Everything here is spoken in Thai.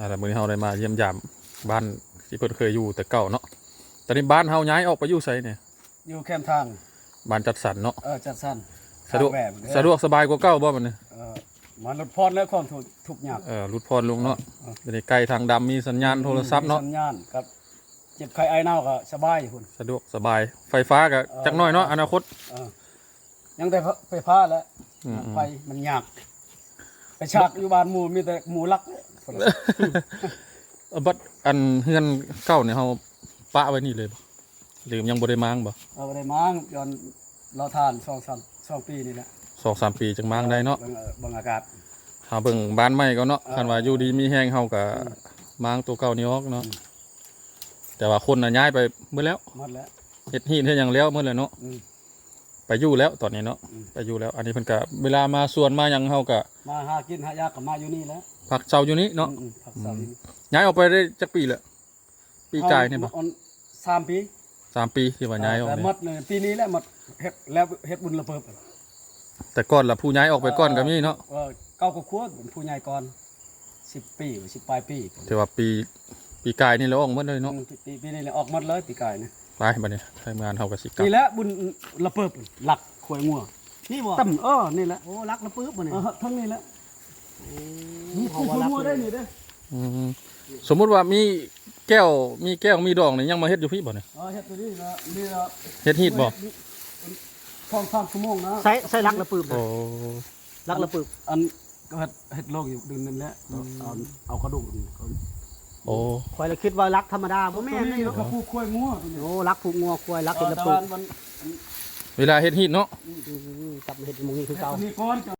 แต่มื้อนี้เฮาได้มาเยี่ยมยามบ้านที่เพิ่นเคยอยู่แต่เก่าเนาะตอนนี้บ้านเฮาย้ายออกไปอยู่ไสเนี่ยอยู่แคมป์ทางบ้านจัดสรรเนาะจัดสรรสะดวก แบบสะดวกสบายกว่าเก่าบ่บัดนี้มันลดพรและความทุกข์ยาก รุดพรลงเนาะจะได้ใกล้ทางดำมีสัญญาณโทรศัพท์เนาะสัญญาณกับเจ็บไข้ไอหนาวก็สบายพุ่นสะดวกสบายไฟฟ้าก็จักหน่อยเนาะอนาคตยังแต่ไฟฟ้าแล้วไฟมันยากไปฉากอยู่บ้านหมู่มีแต่หมู่ลักบัดอันเฮือนเก่าเนี่ยเฮาปะไว้นี่เลยบ่หรือยังบ่ได้มางบ่บ่ได้มั้งย้อนเราทาน2-3ปีนี่แหละ 2-3 ปีจังมางได้เนาะเบิ่งอากาศเฮาเบิ่งบ้านใหม่ก็เนาะคันว่าอยู่ดีมีแฮงเฮาก็มางตัวเก่านี่ออกเนาะแต่ว่าคนน่ะย้ายไปหมดแล้วหมดแล้วเฮ็ดหีดเฮ็ดหยังแล้วหมดแล้วเนาะไปอยู่แล้วตอนนี้เนาะไปอยู่แล้วอันนี้เพิ่นก็เวลามาสวนมาหยังเฮาก็มาหากินหายากก็มาอยู่นี่แล้วพักเช้าอยู่นี่เนาะพักเช้าอยู่ย้ายออกไปได้จักปีแล้วปีกายนี่บ่3 ปี3 ปีที่ว่าย้ายออกแต่หมดเลยปีนี้แหละหมดเฮ็ดแล้วเฮ็ดบุญระเบิดแต่ก่อนล่ะผู้ย้ายออกไปก่อนก็มีเนาะเก้าก็ควรผู้ใหญ่ก่อน10 ปี10 ปลายปีแต่ว่าปีกายนี่เราออกหมดเลยเนาะปีนี้เลยออกหมดเลยปีกายนะไปบัดนี้ทำงานเฮาก็สิกลับนี่แหละบุญระเบิดหลักขวยงัวนี่บ่ตั้มนี่แหละโอ้รักระปื๊บบ่นี่ทั้งนี้แหละนี่ขวยงัวได้นี่เด้สมมุติว่ามีแก้วมีดองนี่ยังมาเฮ็ดอยู่พี่บ่เนี่ยเฮ็ดตัวนี้นะนี่ละเฮ็ดฮีดบ่2-3 ชั่วโมงนะใส่รักระปื๊บโอ้รักระปื๊บอันก็เฮ็ดโลกอยู่ดึงนั่นแหละเอากระดูกโอ้ข่อยเลยคิดว่ารักธรรมดาบ่แม่นนี่ ก็ผู้ขวยงัวโอ้รักผูกงัวควายรักเฮ็ดระปื๊บเวลาเฮ็ดฮีดเนาะกับเฮ็ดหมู่นี้คือเก่านี่ก่อน